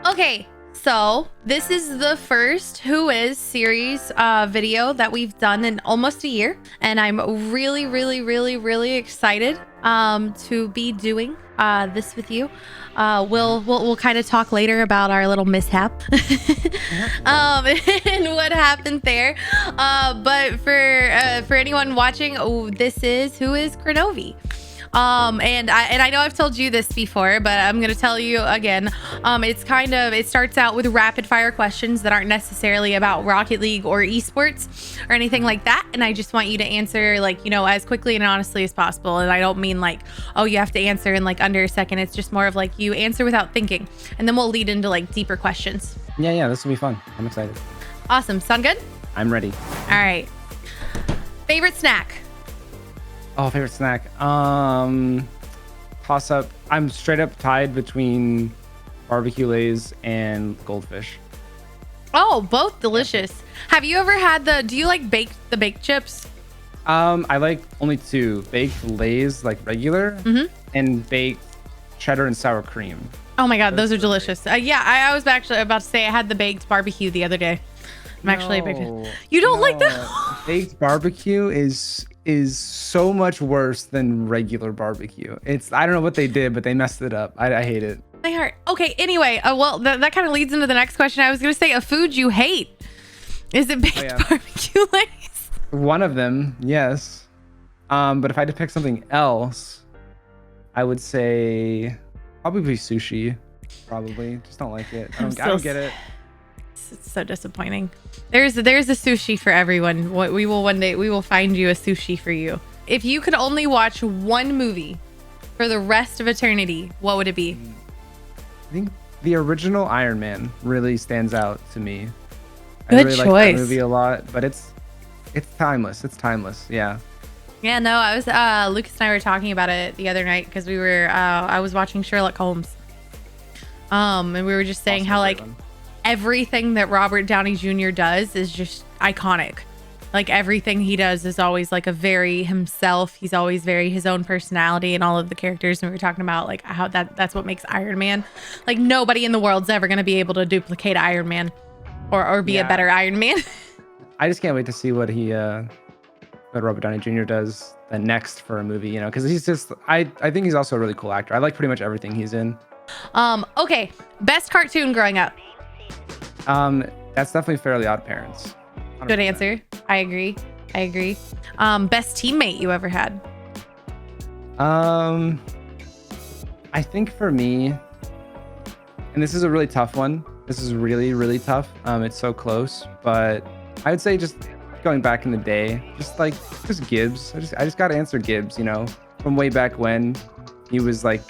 Okay, so this is the first Who Is series video that we've done in almost a year, and I'm really excited to be doing this with you. We'll kind of talk later about our little mishap and what happened there. But for anyone watching, this is Who Is Kronovi. And I know I've told you this before, but I'm gonna tell you again. It starts out with rapid fire questions that aren't necessarily about Rocket League or esports or anything like that, and I just want you to answer as quickly and honestly as possible. And I don't mean like, oh, you have to answer in like under a second. It's just more of like you answer without thinking, and then we'll lead into like deeper questions. Yeah, this will be fun. I'm excited. Awesome. Sound good? I'm ready. All right. Favorite snack? Oh, favorite snack. Toss up. I'm straight up tied between barbecue lays and goldfish. Oh, both delicious. Have you ever had do you like the baked chips? I like only two: baked lays, like regular, and baked cheddar and sour cream. Oh my God, those are delicious. Yeah, I was actually about to say I had the baked barbecue the other day. I'm actually a big fan. You don't like that? Baked barbecue is so much worse than regular barbecue. I don't know what they did, but they messed it up. I hate it. My heart. Okay, anyway, well, that kind of leads into the next question. I was going to say a food you hate. Is it baked barbecue lays? One of them, yes. But if I had to pick something else, I would say probably sushi. Probably. Just don't like it. I don't get it. It's so disappointing. There's a sushi for everyone. We will find you a sushi for you. If you could only watch one movie for the rest of eternity, what would it be? I think the original Iron Man really stands out to me. Good I really choice. like that movie a lot, but it's timeless. It's timeless. Yeah. Yeah, no, I was Lucas and I were talking about it the other night because we were I was watching Sherlock Holmes. And we were just saying how like everything that Robert Downey Jr. does is just iconic. Like everything he does is always like a very himself. He's always very his own personality and all of the characters. And we were talking about like how that's what makes Iron Man. Like nobody in the world's ever going to be able to duplicate Iron Man or be a better Iron Man. I just can't wait to see what Robert Downey Jr. does next for a movie, because he's just, I think he's also a really cool actor. I like pretty much everything he's in. Okay. Best cartoon growing up. That's definitely Fairly Odd Parents. 100%. Good answer. I agree. Best teammate you ever had? I think for me, and this is a really tough one. This is really tough. It's so close, but I would say just going back in the day, just Gibbs. I just got to answer Gibbs, from way back when he was like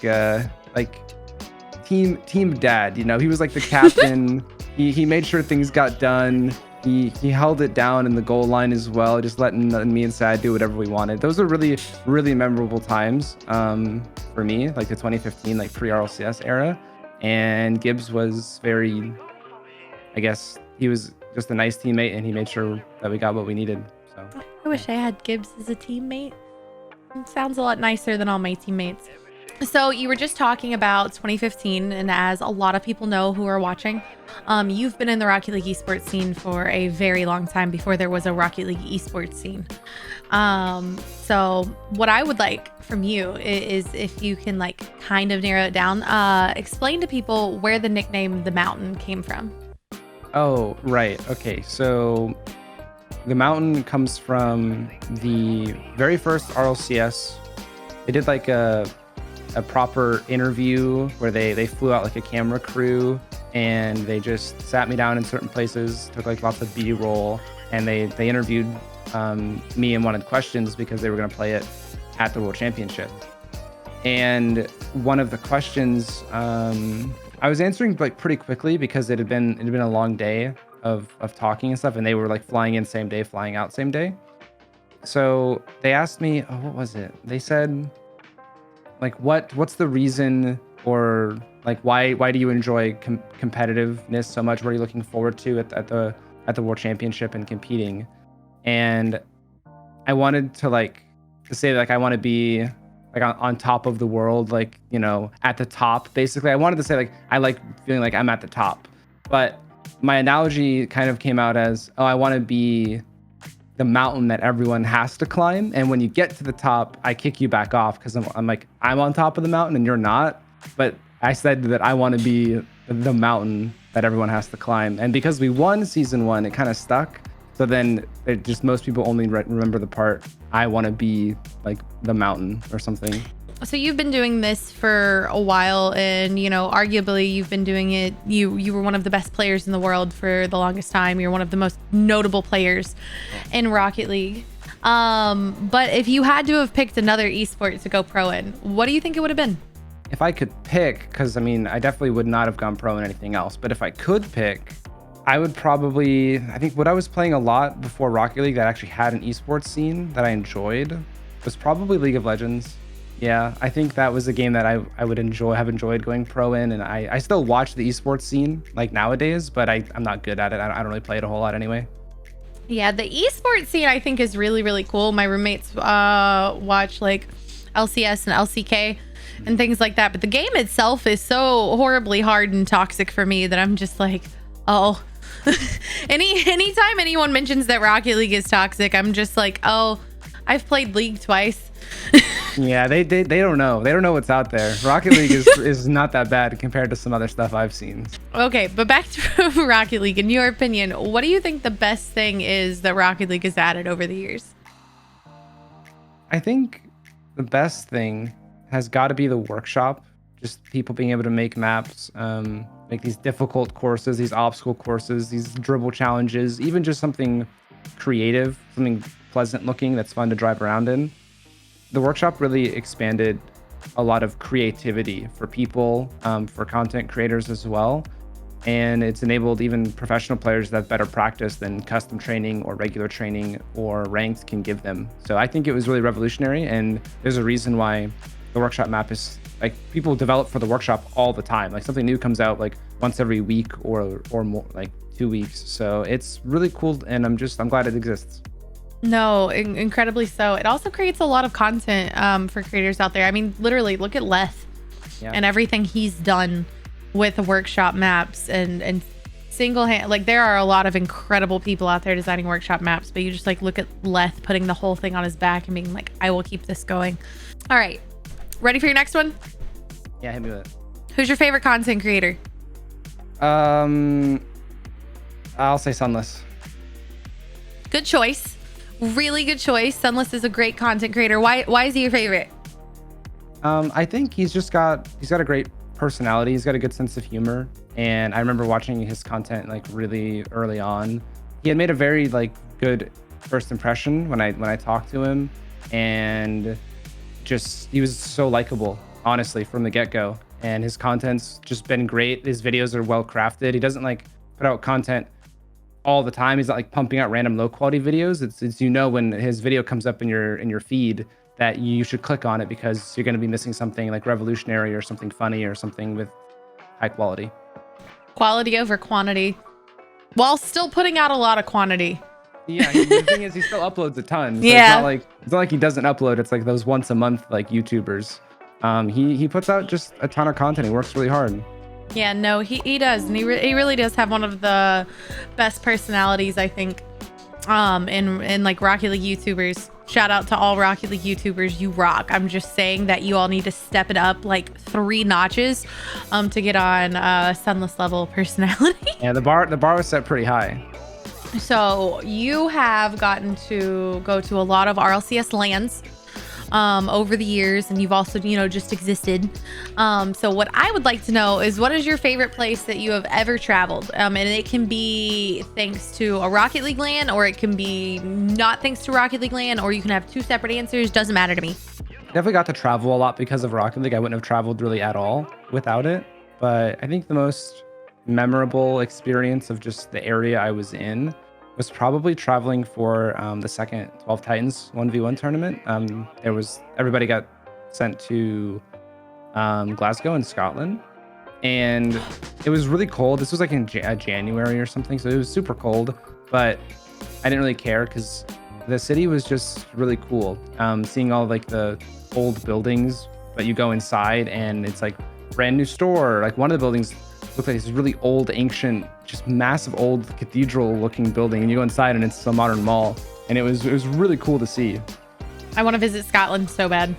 team dad, he was like the captain. He made sure things got done. He held it down in the goal line as well, just letting me and Sad do whatever we wanted. Those are really memorable times for me, like the 2015 like pre-RLCS era. And Gibbs was very, I guess he was just a nice teammate, and he made sure that we got what we needed. So I wish I had Gibbs as a teammate. It sounds a lot nicer than all my teammates. So you were just talking about 2015, and as a lot of people know who are watching, you've been in the Rocket League esports scene for a very long time before there was a Rocket League esports scene. So what I would like from you is if you can like kind of narrow it down, explain to people where the nickname The Mountain came from. Oh, right. Okay. So the Mountain comes from the very first RLCS. They did like a proper interview where they flew out like a camera crew, and they just sat me down in certain places, took like lots of B-roll, and they interviewed me and wanted questions because they were going to play it at the World Championship. And one of the questions I was answering like pretty quickly because it had been a long day of talking and stuff, and they were like flying in same day, flying out same day. So they asked me, oh, what was it? They said, like, what's the reason, or like why do you enjoy competitiveness so much? What are you looking forward to at the World Championship and competing? And I wanted to say like I want to be like on top of the world, like, you know, at the top. Basically, I wanted to say like I like feeling like I'm at the top, but my analogy kind of came out as, oh, I want to be the mountain that everyone has to climb, and when you get to the top, I kick you back off because I'm like, I'm on top of the mountain and you're not. But I said that I want to be the mountain that everyone has to climb, and because we won season 1, it kind of stuck. So then it just, most people only remember the part, I want to be like the mountain or something. So you've been doing this for a while, and you know, arguably you've been doing it. You were one of the best players in the world for the longest time. You're one of the most notable players in Rocket League. But if you had to have picked another esport to go pro in, what do you think it would have been? If I could pick, because I mean, I definitely would not have gone pro in anything else, but if I could pick, I would probably, I think what I was playing a lot before Rocket League that actually had an esports scene that I enjoyed was probably League of Legends. Yeah, I think that was a game that I would have enjoyed going pro in, and I still watch the esports scene like nowadays, but I'm not good at it. I don't really play it a whole lot anyway. Yeah, the esports scene I think is really, really cool. My roommates watch like LCS and LCK and things like that, but the game itself is so horribly hard and toxic for me that I'm just like, oh. Anytime anyone mentions that Rocket League is toxic, I'm just like, oh, I've played League twice. Yeah, they don't know. They don't know what's out there. Rocket League is not that bad compared to some other stuff I've seen. Okay, but back to Rocket League. In your opinion, what do you think the best thing is that Rocket League has added over the years? I think the best thing has got to be the workshop. Just people being able to make maps, make these difficult courses, these obstacle courses, these dribble challenges, even just something creative, something pleasant looking that's fun to drive around in. The workshop really expanded a lot of creativity for people, for content creators as well. And it's enabled even professional players to have better practice than custom training or regular training or ranked can give them. So I think it was really revolutionary, and there's a reason why the workshop map is like, people develop for the workshop all the time. Like something new comes out like once every week or more, like 2 weeks. So it's really cool, and I'm glad it exists. No, incredibly so. It also creates a lot of content for creators out there. I mean, literally, look at Leth and everything he's done with the workshop maps and single hand. Like, there are a lot of incredible people out there designing workshop maps, but you just like look at Leth putting the whole thing on his back and being like, I will keep this going. All right, ready for your next one? Yeah, hit me with it. Who's your favorite content creator? I'll say Sunless. Good choice. Really good choice. Sunless is a great content creator. Why is he your favorite? I think he's got a great personality. He's got a good sense of humor, and I remember watching his content like really early on. He had made a very like good first impression when I talked to him, and just he was so likable, honestly, from the get-go. And his content's just been great. His videos are well crafted. He doesn't like put out content all the time. He's not like pumping out random low quality videos. It's you know, when his video comes up in your feed, that you should click on it because you're going to be missing something like revolutionary or something funny or something with high quality. Quality over quantity, while still putting out a lot of quantity. Yeah, the thing is, he still uploads a ton. So yeah, it's not like he doesn't upload. It's like those once a month like YouTubers. He puts out just a ton of content. He works really hard. Yeah, no, he does, and he really does have one of the best personalities, I think, in like Rocket League YouTubers. Shout out to all Rocket League YouTubers, you rock. I'm just saying that you all need to step it up like 3 notches to get on Sunless level personality. Yeah, the bar was set pretty high. So you have gotten to go to a lot of RLCS lands over the years, and you've also, you know, just existed. So what I would like to know is, what is your favorite place that you have ever traveled? And it can be thanks to a Rocket League LAN, or it can be not thanks to Rocket League LAN, or you can have 2 separate answers. Doesn't matter to me. Definitely got to travel a lot because of Rocket League. I wouldn't have traveled really at all without it. But I think the most memorable experience of just the area I was in was probably traveling for the second 12 Titans 1v1 tournament. Everybody got sent to Glasgow in Scotland, and it was really cold. This was like in January or something, so it was super cold, but I didn't really care because the city was just really cool. Seeing all like the old buildings, but you go inside and it's like brand new store. Like one of the buildings looks like this really old, ancient, just massive old cathedral looking building, and you go inside and it's a modern mall, and it was really cool to see. I want to visit Scotland so bad.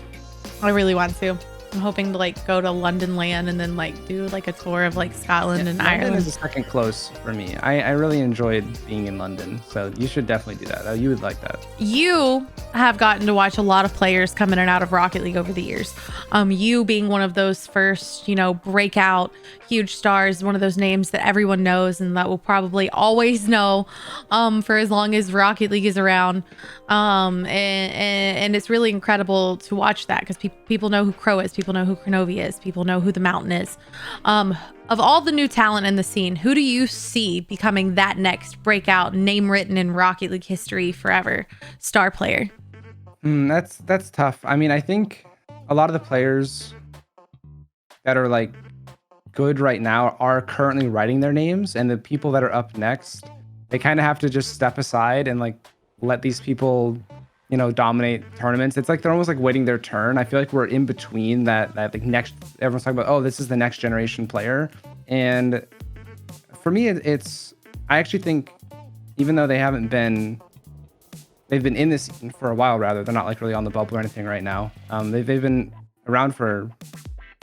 I really want to. I'm hoping to like go to London land and then like do like a tour of like Scotland and London Ireland. is a second close for me. I really enjoyed being in London, so you should definitely do that. You would like that. You have gotten to watch a lot of players come in and out of Rocket League over the years. You being one of those first, breakout huge stars, one of those names that everyone knows and that will probably always know for as long as Rocket League is around. And it's really incredible to watch that because people know who Crow is, people know who Kronovi is, people know who the Mountain is. Of all the new talent in the scene, who do you see becoming that next breakout, name written in Rocket League history forever star player? That's tough. I mean, I think a lot of the players that are like good right now are currently writing their names, and the people that are up next, they kind of have to just step aside and like let these people, dominate tournaments. It's like they're almost like waiting their turn. I feel like we're in between that like next. Everyone's talking about, oh, this is the next generation player, and for me, I actually think even though they've been in this scene for a while, rather, they're not like really on the bubble or anything right now. They've been around for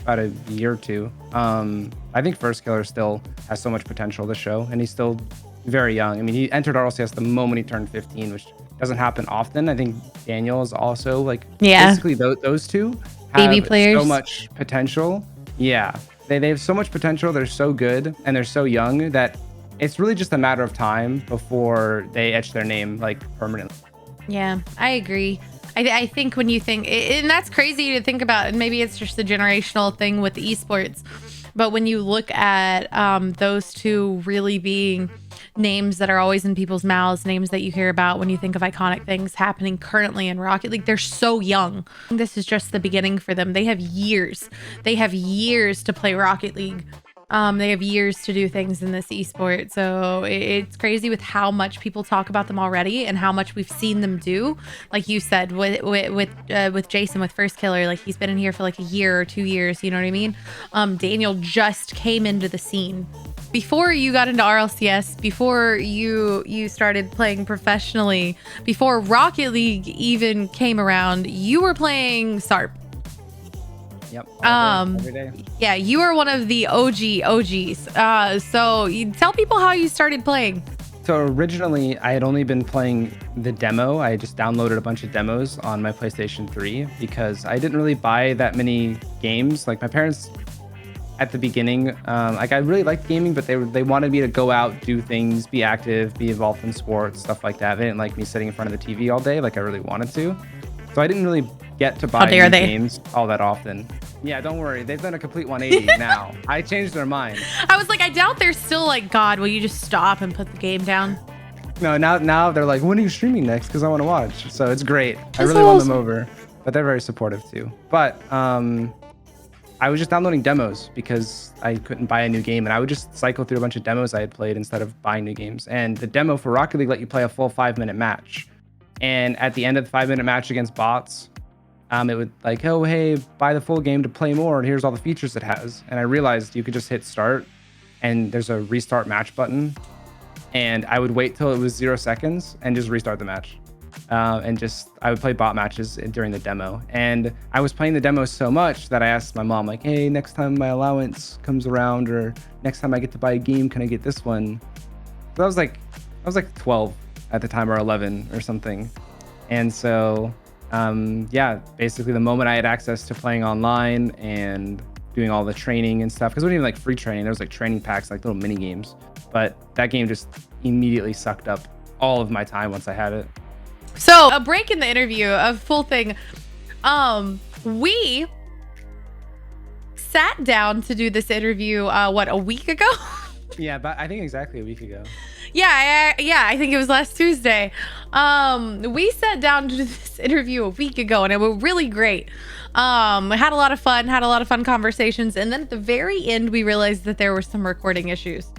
about a year or two. I think First Killer still has so much potential to show, and he's still very young. I mean, he entered RLCS the moment he turned 15, which doesn't happen often. I think Daniel is also like, basically those two have baby players, so much potential. Yeah, they have so much potential. They're so good and they're so young that it's really just a matter of time before they etch their name like permanently. Yeah, I agree. I think when you think, and that's crazy to think about, and maybe it's just a generational thing with esports, but when you look at those two really being names that are always in people's mouths, names that you hear about when you think of iconic things happening currently in Rocket League, they're so young. This is just the beginning for them. They have years. They have years to play Rocket League. They have years to do things in this esport. So it's crazy with how much people talk about them already and how much we've seen them do. Like you said, with Jason, with First Killer, like he's been in here for like a year or 2 years. You know what I mean? Daniel just came into the scene before you got into RLCS, before you started playing professionally, before Rocket League even came around. You were playing SARP. Yep. Every day. Yeah, you are one of the OGs. So you tell people how you started playing. So originally, I had only been playing the demo. I just downloaded a bunch of demos on my PlayStation 3 because I didn't really buy that many games. Like my parents, at the beginning, like I really liked gaming, but they wanted me to go out, do things, be active, be involved in sports, stuff like that. They didn't like me sitting in front of the TV all day like I really wanted to. So I didn't really get to buy new games all that often. Yeah, don't worry. They've done a complete 180 now. I changed their mind. I was like, I doubt they're still like, God, will you just stop and put the game down? No, now they're like, when are you streaming next? Because I want to watch. So it's great. I really won them over. But they're very supportive too. But I was just downloading demos because I couldn't buy a new game. And I would just cycle through a bunch of demos I had played instead of buying new games. And the demo for Rocket League let you play a full 5-minute match. And at the end of the 5-minute match against bots, it would like, oh, hey, buy the full game to play more, and here's all the features it has. And I realized you could just hit start, and there's a restart match button. And I would wait till it was 0 seconds and just restart the match. I would play bot matches during the demo. And I was playing the demo so much that I asked my mom, like, hey, next time my allowance comes around, or next time I get to buy a game, can I get this one? So I was like 12 at the time, or 11 or something. And so yeah, basically the moment I had access to playing online and doing all the training and stuff, because it wasn't even like free training, there was like training packs, like little mini games, but that game just immediately sucked up all of my time once I had it. So a break in the interview, a full thing. We sat down to do this interview, a week ago? Yeah, but I think exactly a week ago. Yeah, I think it was last Tuesday. We sat down to do this interview a week ago, and it was really great. We had a lot of fun conversations, and then at the very end, we realized that there were some recording issues.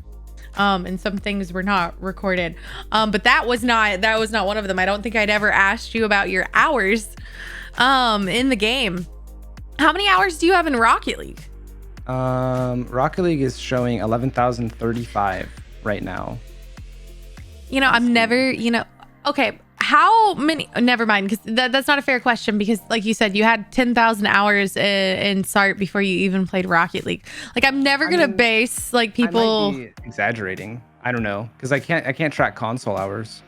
And some things were not recorded. But that was not one of them. I don't think I'd ever asked you about your hours in the game. How many hours do you have in Rocket League? Rocket League is showing 11,035 right now. I'm never, okay. How many? Never mind, because that's not a fair question. Because, like you said, you had 10,000 hours in SART before you even played Rocket League. Like, I'm never gonna base like people. I might be exaggerating. I don't know, because I can't track console hours.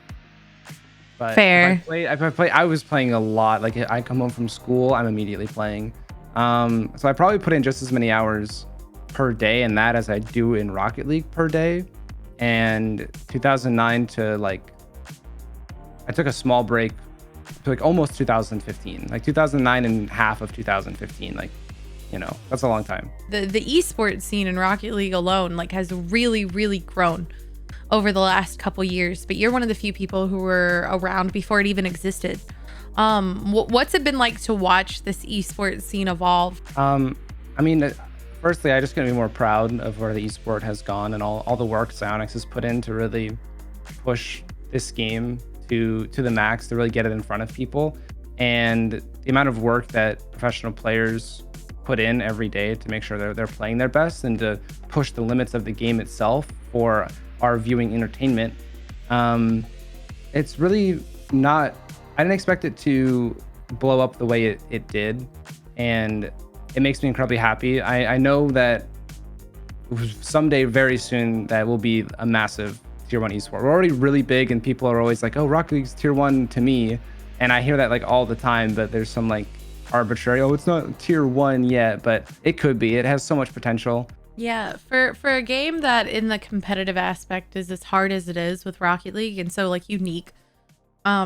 But Fair. I was playing a lot. Like, I come home from school, I'm immediately playing. So I probably put in just as many hours per day in that as I do in Rocket League per day. And 2009 to like, I took a small break to like almost 2015, like 2009 and half of 2015. Like, that's a long time. The esports scene in Rocket League alone like has really, really grown over the last couple years. But you're one of the few people who were around before it even existed. What's it been like to watch this esports scene evolve? Firstly, I just gonna be more proud of where the esport has gone and all the work Psyonix has put in to really push this game to the max, to really get it in front of people. And the amount of work that professional players put in every day to make sure they're playing their best and to push the limits of the game itself for our viewing entertainment. It's really not, I didn't expect it to blow up the way it did. And it makes me incredibly happy. I know that someday, very soon, that will be a massive tier 1 esport. We're already really big, and people are always like, oh, Rocket League's tier 1 to me. And I hear that like all the time, but there's some like arbitrary, oh, it's not tier 1 yet, but it could be. It has so much potential. Yeah, for a game that in the competitive aspect is as hard as it is with Rocket League and so like unique.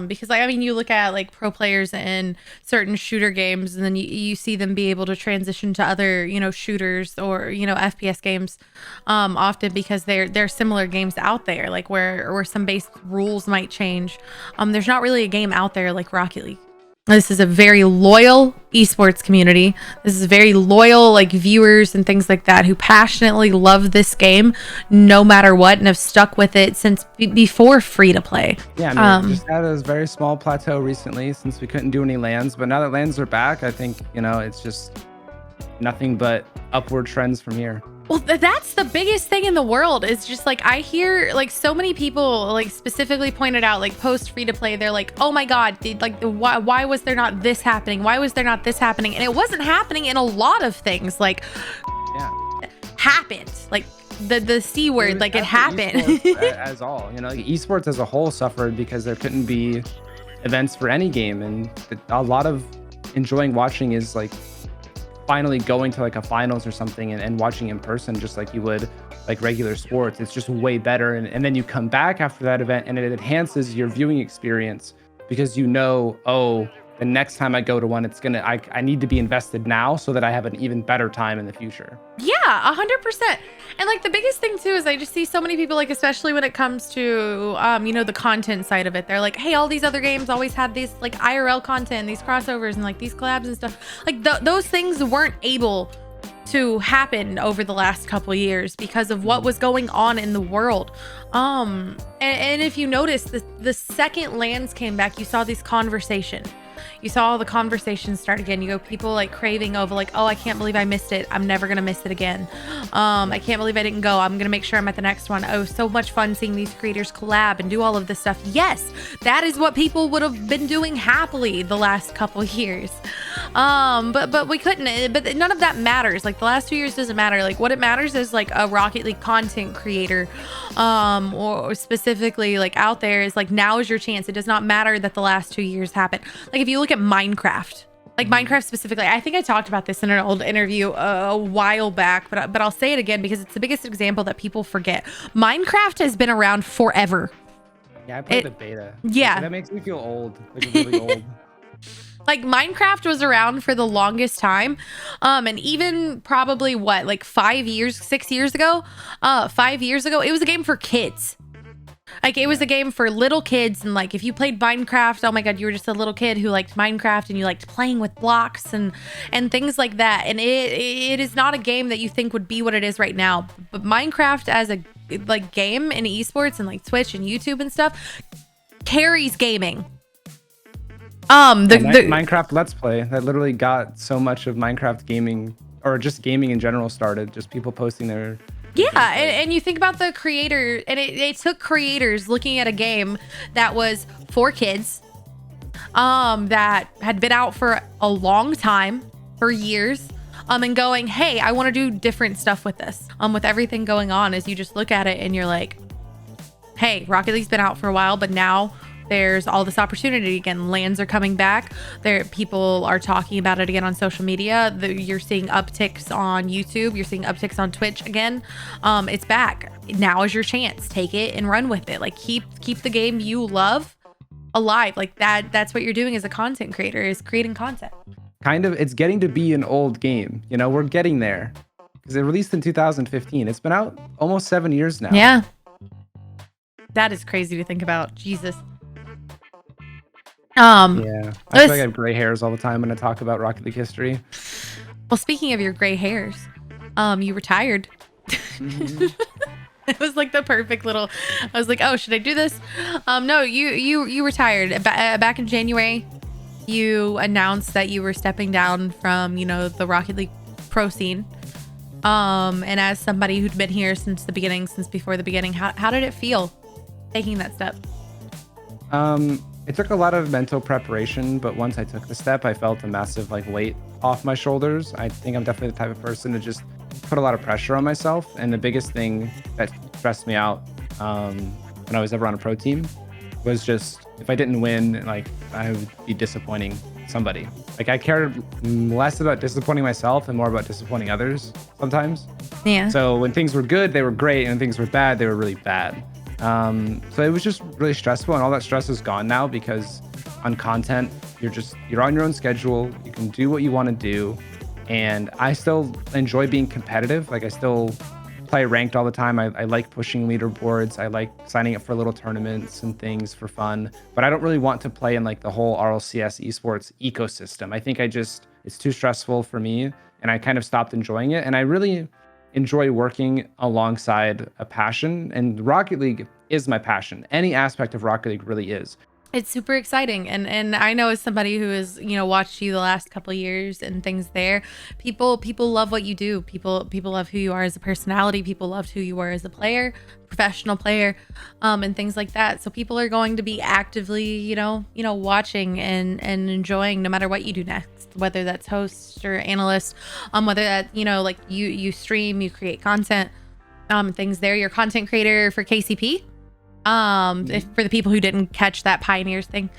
Because you look at like pro players in certain shooter games, and then you see them be able to transition to other, shooters or, FPS games, often because they're similar games out there, like where some base rules might change. There's not really a game out there like Rocket League. This is a very loyal esports community. This is very loyal, like viewers and things like that, who passionately love this game no matter what and have stuck with it since before free to play. Yeah, we just had a very small plateau recently since we couldn't do any lands, but now that lands are back, I think, it's just nothing but upward trends from here. Well, that's the biggest thing in the world. Is just like, I hear like so many people like specifically pointed out, like post free to play, they're like, oh my god, why was there not this happening? Why was there not this happening? And it wasn't happening in a lot of things. Like, happened, like the C word, like it happened. As all, esports as a whole suffered because there couldn't be events for any game, and a lot of enjoying watching is like finally going to like a finals or something and watching in person, just like you would like regular sports. It's just way better. And then you come back after that event and it enhances your viewing experience because oh, the next time I go to one, I need to be invested now so that I have an even better time in the future. Yeah, 100%. And like the biggest thing too is I just see so many people, like especially when it comes to the content side of it. They're like, hey, all these other games always had these like IRL content, these crossovers and like these collabs and stuff. Like those things weren't able to happen over the last couple of years because of what was going on in the world. And if you notice, the second lands came back, you saw this conversation. You saw all the conversations start again. You go, people like craving over like, oh, I can't believe I missed it. I'm never gonna miss it again. I can't believe I didn't go. I'm gonna make sure I'm at the next one. Oh, so much fun seeing these creators collab and do all of this stuff. Yes, that is what people would have been doing happily the last couple years. But we couldn't. But none of that matters. Like the last 2 years doesn't matter. Like what it matters is like a Rocket League content creator, or specifically like out there is like, now is your chance. It does not matter that the last 2 years happened. Like if you look at Minecraft, like Minecraft specifically, I think I talked about this in an old interview a while back, but I'll say it again because it's the biggest example that people forget. Minecraft has been around forever. Yeah, I played the beta. Yeah. That makes me feel old, like really old. Like Minecraft was around for the longest time. And even probably like 5 years, 6 years ago, 5 years ago, it was a game for kids. Like it was a game for little kids, and like if you played Minecraft, oh my god, you were just a little kid who liked Minecraft and you liked playing with blocks and things like that. And it is not a game that you think would be what it is right now. But Minecraft as a like game in esports and like Twitch and YouTube and stuff carries gaming. Minecraft Let's Play that literally got so much of Minecraft gaming, or just gaming in general, started. Just people posting their yeah, and you think about the creator, and it took creators looking at a game that was for kids, that had been out for a long time, for years, and going, hey, I want to do different stuff with this. With everything going on, as you just look at it and you're like, hey, Rocket League's been out for a while, but now there's all this opportunity again. Lands are coming back. People are talking about it again on social media. You're seeing upticks on YouTube. You're seeing upticks on Twitch again. It's back. Now is your chance. Take it and run with it. Like keep the game you love alive. Like that's what you're doing as a content creator, is creating content. Kind of, it's getting to be an old game. You know, we're getting there, because it released in 2015. It's been out almost 7 years now. Yeah. That is crazy to think about. Jesus. Yeah, I feel like I have gray hairs all the time when I talk about Rocket League history. Well, speaking of your gray hairs, you retired. Mm-hmm. It was like the perfect little. I was like, oh, should I do this? No, you retired back in January. You announced that you were stepping down from the Rocket League pro scene. And as somebody who'd been here since before the beginning, how did it feel taking that step? It took a lot of mental preparation, but once I took the step, I felt a massive weight off my shoulders. I think I'm definitely the type of person to just put a lot of pressure on myself. And the biggest thing that stressed me out when I was ever on a pro team was just, if I didn't win, I would be disappointing somebody. I cared less about disappointing myself and more about disappointing others sometimes. Yeah. So when things were good, they were great, and when things were bad, they were really bad. So it was just really stressful, and all that stress is gone now, because on content, you're on your own schedule. You can do what you want to do. And I still enjoy being competitive. I still play ranked all the time. I like pushing leaderboards. I like signing up for little tournaments and things for fun, but I don't really want to play in the whole RLCS esports ecosystem. I think it's too stressful for me, and I kind of stopped enjoying it. And I really enjoy working alongside a passion, and Rocket League is my passion. Any aspect of Rocket League really is. It's super exciting, and I know as somebody who has watched you the last couple of years and things there, people love what you do. People love who you are as a personality. People loved who you were as a player, professional player, and things like that. So people are going to be actively watching and enjoying no matter what you do next, whether that's host or analyst, whether that you stream, you create content, things there. You're a content creator for KCP. For the people who didn't catch that Pioneers thing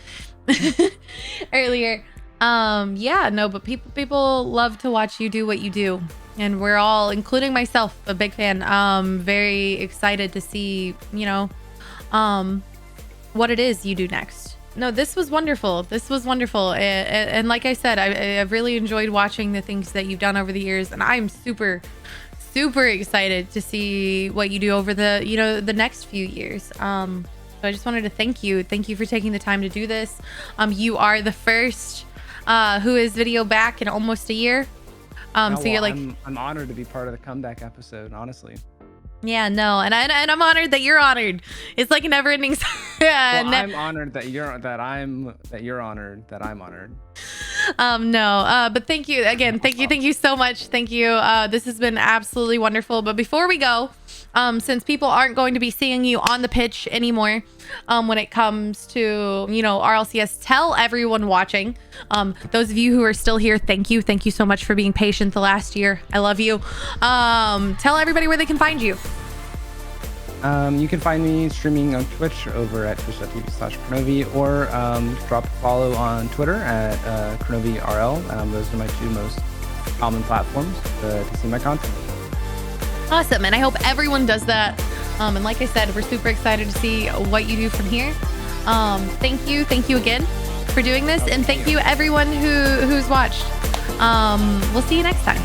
earlier, but people love to watch you do what you do, and we're all, including myself, a big fan. Very excited to see what it is you do next. No, this was wonderful. And like I said, I've really enjoyed watching the things that you've done over the years, and I'm super excited to see what you do over the next few years. So I just wanted to thank you for taking the time to do this. You are the first who is video back in almost a year. So you're I'm honored to be part of the comeback episode, honestly. Yeah, no, and I'm honored that you're honored. It's like a never-ending. I'm honored that you're honored that I'm honored. But thank you again. Thank you so much. Thank you. This has been absolutely wonderful. But before we go, since people aren't going to be seeing you on the pitch anymore, when it comes to RLCS, tell everyone watching, those of you who are still here, thank you so much for being patient the last year. I love you. Tell everybody where they can find you. You can find me streaming on Twitch over at twitch.tv/Kronovi, or drop a follow on Twitter at KronoviRL. Those are my two most common platforms to see my content. Awesome, and I hope everyone does that. And like I said, we're super excited to see what you do from here. Thank you again for doing this, and thank you everyone who's watched. We'll see you next time.